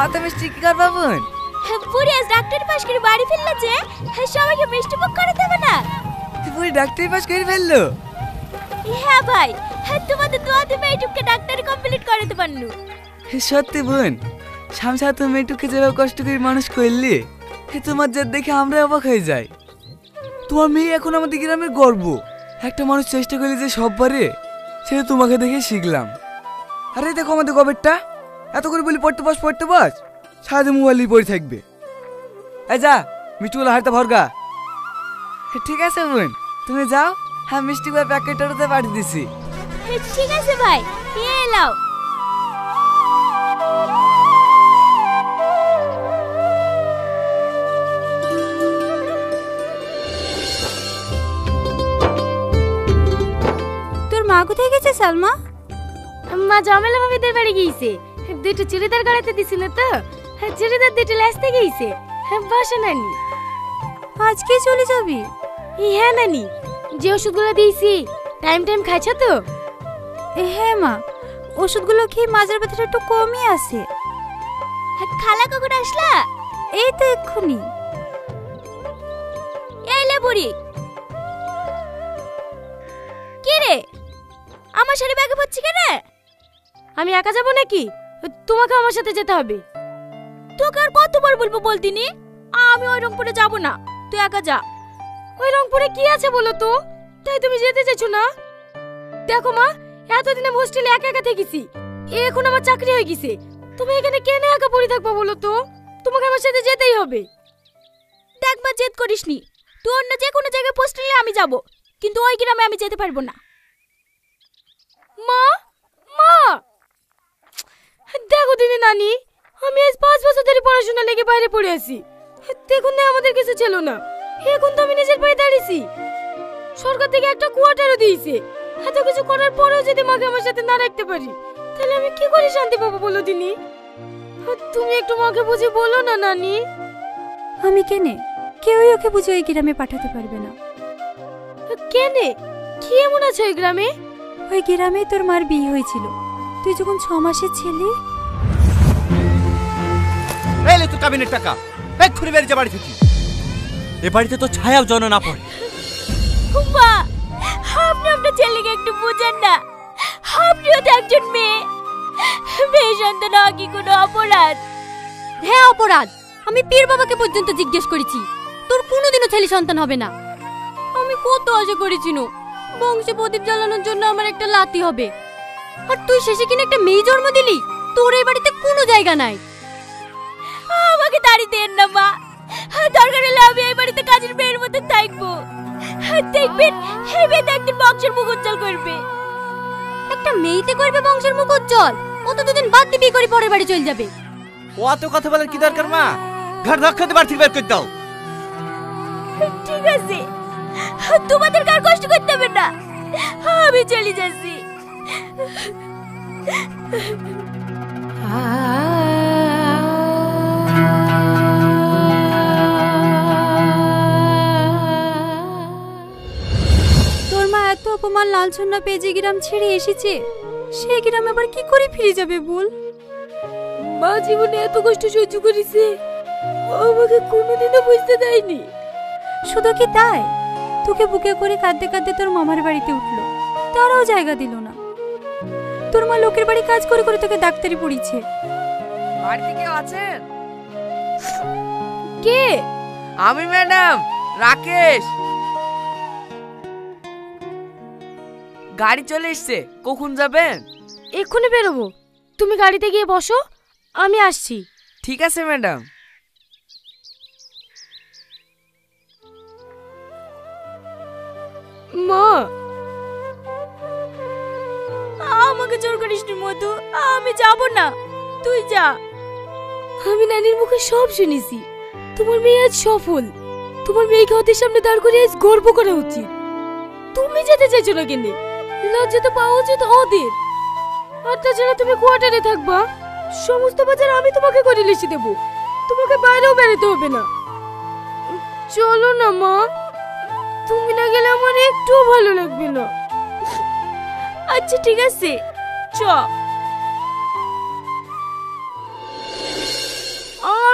অত মিষ্টি কি করবা বোন? বুড়ি আজ ডাক্তারি পাশ করে বাড়ি ফিরলো যে সবাইকে মিষ্টি মুখ করে দেবে না। বুড়ি ডাক্তারি পাশ করে ফেললো? হ্যাঁ ভাই, তোমাদের দোয়াতে মেয়েটুককে ডাক্তারি কমপ্লিট করাতে পারলু। সত্যি বোন, শামসা তো মেয়েটুককে যেভাবে কষ্ট করে মানুষ করলি, তোমার যা দেখে আমরা অবাক হয়ে যাই। তোমার মেয়ে এখন আমাদের গ্রামের গর্ব। একটা মানুষ চেষ্টা করলে যে সব পারে, সেটা তোমাকে দেখে শিখলাম। আরে দেখো আমাদের গবেরটা, এত করে বলি পড়তে বস, সারাদিন মোবাইল নিয়ে পড়ে থাকবে। এই যা মিষ্টিগুলো হাতে ভরগা। ঠিক আছে বোন, তুমি যাও, হ্যাঁ মিষ্টিগুলো প্যাকেটটাতে পাঠিয়ে দিছি। ঠিক আছে ভাই, এলাও। তোর মা কোথায় গেছে সালমা? মা জমেলা ভাবিদের বাড়ি গিয়েছে। দুটো চুড়িদার গাড়াতে দিছিল তো, চুড়িদার দুটো লাসতে গিয়েছে। বসো নানি। আজকে চলে যাবি? হ্যাঁ নানি, যে ওষুধগুলো দিয়েছি টাইম খাইছ তো? হ্যাঁ মা, ওষুধগুলো খেয়ে মাজার ব্যথাটা একটু কমই আছে। খালা কখন আসলা? এই তো এক্ষুনি। এলে বুড়ি। কি রে, আমার শাড়ি ব্যাগে পড়ছি কেন? আমি একা যাব নাকি? তোমাকে আমার সাথে যেতে হবে। তোকে আর কতবার বলবো বলতিনি? আমি ওই রংপুরে যাব না, তুই একা যা। ওই রংপুরে কি আছে বলো তো, তাই তুমি যেতে চাইছো না? দেখো মা, এতদিন আমি হোস্টেলে একা একা থেকেছি, এখন আমার চাকরি হয়ে গেছে। তুমি এখানে কেন একা পড়ে থাকবা বলো তো? তোমাকে আমার সাথে যেতেই হবে। দেখবা জেদ করিসনি, তুই অন্য যে কোনো জায়গায় পোস্ট নিলে আমি যাব, কিন্তু ওই গ্রামে আমি যেতে পারবো না। মা, মা দেখো দিদি নানি, আমি আজ 5 বছর ধরে পড়াশোনা লেগে বাইরে পড়ে আছি। দেখুন না আমাদের কিছু ছিল না, এখন তো আমি নিজের পায়ে দাঁড়িয়েছি। সরকার থেকে একটা কোয়ার্টারও দিয়েছে। এত কিছু করার পরেও যদি মাকে আমার সাথে না রাখতে পারি, তাহলে আমি কি করে শান্তি পাবো বলো দিনি? তুমি একটু মাকে বুঝে বলো না নানি। আমি কেনে? কেউই ওকে বুঝে ওই গ্রামে পাঠাতে পারবে না। কেনে? কি এমন আছে ওই গ্রামে? ওই গ্রামে তোর মার বিয়ে হয়েছিল, তুই যখন 6 মাসের ছিলি। এই লে তোর কাবিনের টাকা, এক্ষুনি বেরিয়ে যা বাড়ি থেকে। এ বাড়িতে তো ছায়াও জন না পড়ে। মা, আপনি আপনার ছেলেকে একটু বুঝেন না। আপনিও তো একজন মেয়ে, মেয়ে সন্তান হওয়া কি কোনো অপরাধ? হ্যাঁ অপরাধ। আমি পীর বাবাকে পর্যন্ত জিজ্ঞেস করেছি, তোর কোনোদিনও ছেলে সন্তান হবে না। আমি কত আশা করেছিল বংশে প্রদীপ জ্বালানোর জন্য আমার একটা লাতি হবে, আর তুই শেষে কিনে একটা মেয়ে জন্ম দিলি। তোর এই বাড়িতে কোনো জায়গা নাই। আমাকে তাড়ি দেন না মা, দরকার হলে আমি এই বাড়িতে কাজের মেয়ের মতো থাকবো। দেখবেন এই মেয়েটা একদিন বংশের মুখ উজ্জ্বল করবে। একটা মেয়েতে করবে বংশের মুখ উজ্জ্বল? ও তো দুদিন বাদ দিবি করে পরের বাড়ি চলে যাবে। ও এত কথা বলার কি দরকার মা? ঘর ধাক্কাতে বাড়ি থেকে বের করে দাও। ঠিক আছে, তোমাদের কার কষ্ট করতে হবে না, আমি চলে যাচ্ছি। তোর মা এত অপমান লাঞ্ছনা পেয়ে যে গ্রাম ছেড়ে এসেছে, সেই গ্রামে আবার কি করে ফিরে যাবে বল? মা জীবনে এত কষ্ট সহ্য করেছে, আমাকে কোনোদিনও বুঝতে দেয়নি। শুধু কি তাই, তোকে বুকে করে কাঁদতে কাঁদতে তোর মামার বাড়িতে উঠলো, তারাও জায়গা দিল না। তোর মা লোকের বাড়ি কাজ করে করে তোকে ডাক্তারি পড়িয়েছে। বাড়িতে কেউ আছেন? কে? আমি ম্যাডাম, রাকেশ। গাড়ি চলে এসছে, কখন যাবেন? এক্ষুনি বেরোবো, তুমি গাড়িতে গিয়ে বসো, আমি আসছি। ঠিক আছে ম্যাডাম। মা, আমাকে জোর করিস নি মধু, আমি যাব না, তুই যা। আমি নানির মুখে সব শুনেছি, তোমার মেয়ে আজ সফল। তোমার মেয়েকে ওদের সামনে দাঁড় করে আজ গর্ব করা উচিত। তুমি যেতে চাইছো না কেন? লজ্জা তো পাওয়া উচিত ওদের। আর তাছাড়া তুমি কোয়ার্টারে থাকবা, সমস্ত বাজার আমি তোমাকে করে লিখে দেবো, তোমাকে বাইরেও বেরোতে হবে না। চলো না মা, তুমি না গেলে আমার একটুও ভালো লাগবে না। আচ্ছা ঠিক আছে, চ।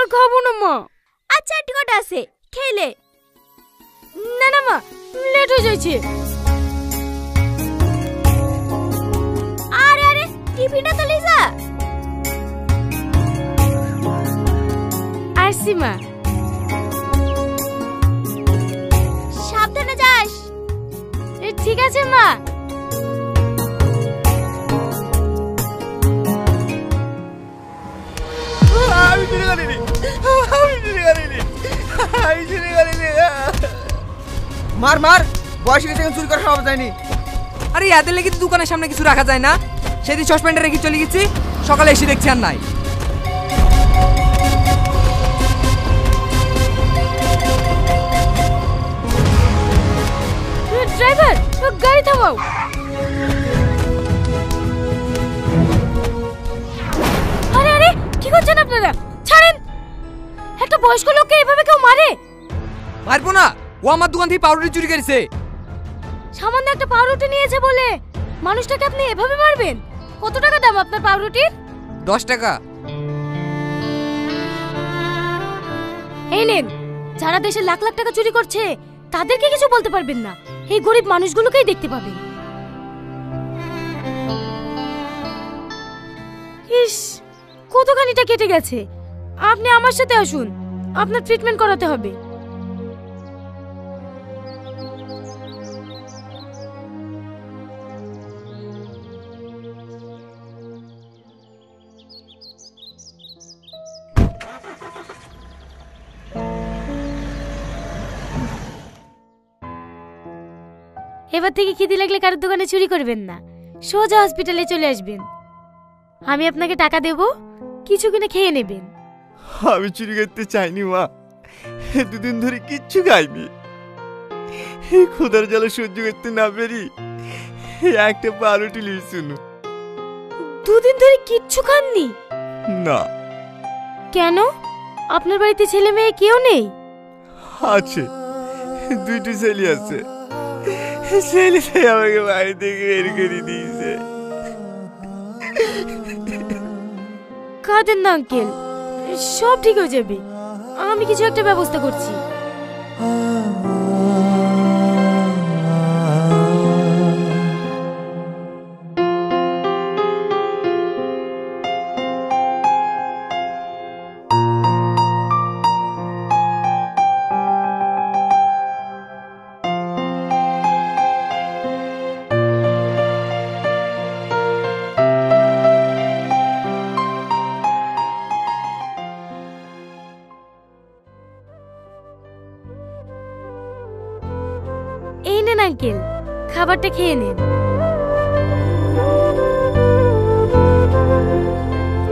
আর খাবো না মা। আচ্ছা একটু কটা আছে, খেলে। না না মা, লেট হয়ে যাচ্ছে। আরে আরে, টিফিনটা তো লিজা। আসছি মা। সাবধানে যাস। ঠিক আছে মা। মার মার, বয়স গেছে চুরি করা সব যায়নি। আরে এদের লেগে দোকানের সামনে কিছু রাখা যায় না? সেদিন সসপ্যান্ডে রেখে চলে গেছি, সকালে এসে দেখছি আর নাই। ড্রাইভার, গাড়ি থামাও। আরে আরে, কি করছেন আপনারা? ছাড়েন। একটা বয়স্ক লোককে এভাবে কেউ মারে? মারবো না, ও আমার দোকান থেকে পাউরুটি চুরি করেছে। সামান্য একটা পাউরুটি নিয়েছে বলে মানুষটাকে আপনি এভাবে মারবেন? কত টাকা দাম আপনার পাউরুটির? 10 টাকা। এই নেন, যারা দেশে লাখ লাখ টাকা চুরি করছে তাদেরকে কিছু বলতে পারবেন না, এই গরিব মানুষগুলোকেই দেখতে পাবেন। ইস, কতখানিটা কেটে গেছে। আপনি আমার সাথে আসুন, আপনার ট্রিটমেন্ট করাতে হবে। এবার থেকে খিদে লাগলে কারোর দোকানে চুরি করবেন না, সোজা হসপিটালে চলে আসবেন। আমি আপনাকে টাকা দেব, কিছু কিনে খেয়ে নেবেন। আমি চুরি করতে চাইনি মা, দুদিন ধরে কিচ্ছু খাইনি। ক্ষুধার জ্বালা সহ্য করতে না পেরি একটা পাউরুটি লিয়েছিল। দুদিন ধরে কিচ্ছু খাননি? না। কেন? আপনার বাড়িতে ছেলে মেয়ে কেউ নেই? আছে, 2টি ছেলে আছে। ছেলেটাই আমাকে বাড়ি থেকে বের করে দিয়েছে। কাঁদেন না আঙ্কেল, সব ঠিক হয়ে যাবে। আমি কিছু একটা ব্যবস্থা করছি। এই নেন আঙ্কেল, খাবারটা খেয়ে নেন।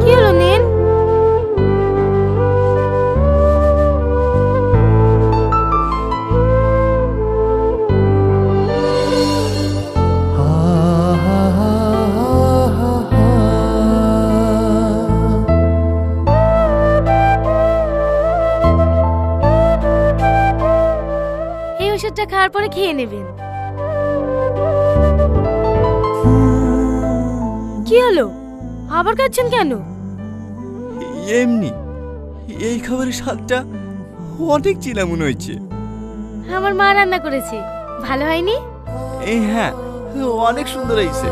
কি হলো, নেন। ওষুধটা খাওয়ার পরে খেয়ে নেবেন। কি হলো, আবার খাচ্ছেন কেন? এমনি, এই খাবারের স্বাদটা অনেক চিনা মনে হচ্ছে। আমার মা রান্না করেছে, ভালো হয়নি? হ্যাঁ, অনেক সুন্দর হয়েছে।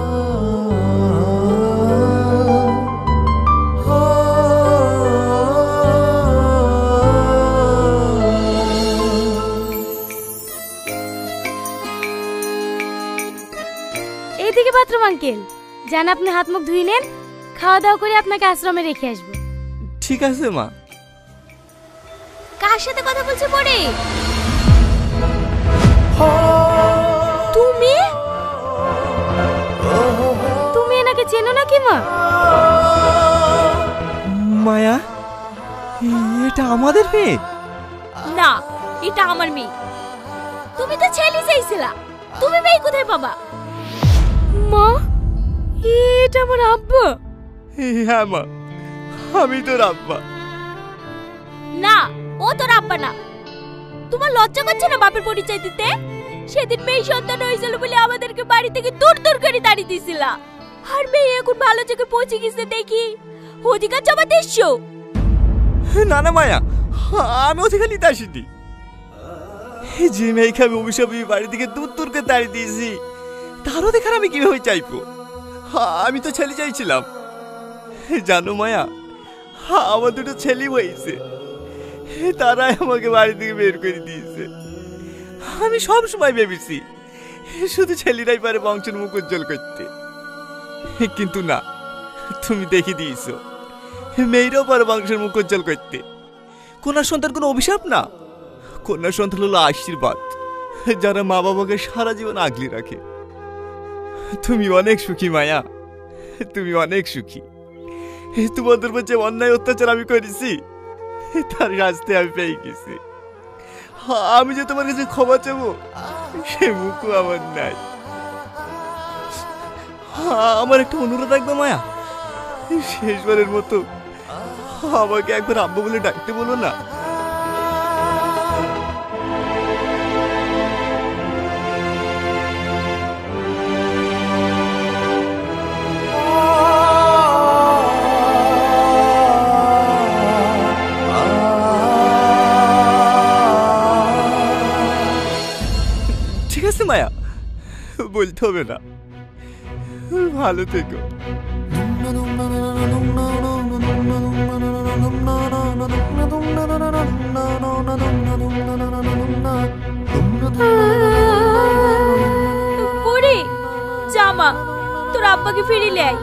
এইদিকে বাথরুম আঙ্কেল, যান আপনি হাত মুখ ধুয়ে নেন, খাওয়া দাওয়া করে আপনাকে আশ্রমে রেখে আসবো। ঠিক আছে মা। কার সাথে কথা বলছো পরে? তুমি তুমি এনাকে চেনো নাকি মা? মায়া, এটা আমাদের মেয়ে? না, এটা আমার মেয়ে। তুমি তো ছেলে চাইছিলা, তুমি মেয়ে কোথায় পাবা? মা, এটা আমার আব্বা। হ্যাঁ মা, আমি তোর আব্বা। না, ও তোর আব্বা না। তোমার লজ্জা করছে না বাপের পরিচয় দিতে? সেদিন মেয়ে সন্তান হয়েছিল বলে আমাদেরকে বাড়ি থেকে দূর দূর করে দাঁড়িয়ে দিছিলা, আর মেয়ে এখন ভালো জায়গায় পৌঁছে গেছে দেখি অধিকার জমা দিচ্ছো। না না মায়া, আমি ওদিকে নিতে আসিনি। যে মেয়েকে আমি অভিশাপ বাড়ি থেকে দূর দূরকে তাড়িয়ে দিয়েছি, তারও দেখার আমি কিভাবে চাইবো? আমি তো ছেলে চাইছিলাম। জানো মায়া, আমার দুটো ছেলে হয়েছে, তারাই আমাকে বাড়ি থেকে বের করে দিয়েছে। আমি সব সময় ভেবেছি শুধু ছেলেরাই পারে বংশের মুখ উজ্জ্বল করতে, কিন্তু না, তুমি দেখে দিয়েছো মেয়েরাও পারে বংশের মুখ উজ্জ্বল করতে। কন্যা সন্তান কোনো অভিশাপ না, কন্যা সন্তান হলো আশীর্বাদ, যারা মা বাবাকে সারা জীবন আগলে রাখে। তুমি অনেক সুখী মায়া, তুমি অনেক সুখী। তোমাদের উপর যে অন্যায় অত্যাচার আমি করেছি, তার শাস্তি আমি পেয়ে গেছি। আমি যে তোমার কাছে ক্ষমা চাবো, সে মুখও আমার নাই। আমার একটা অনুরোধ রাখবে মায়া, শেষবারের মতো আমাকে একবার আব্বু বলে ডাকতে বলো না। ঠিক আছে মায়া, বলতে হবে না। ভালো থেকো। বুড়ি জামা, তোর আব্বাকে ফিরিয়ে আয়।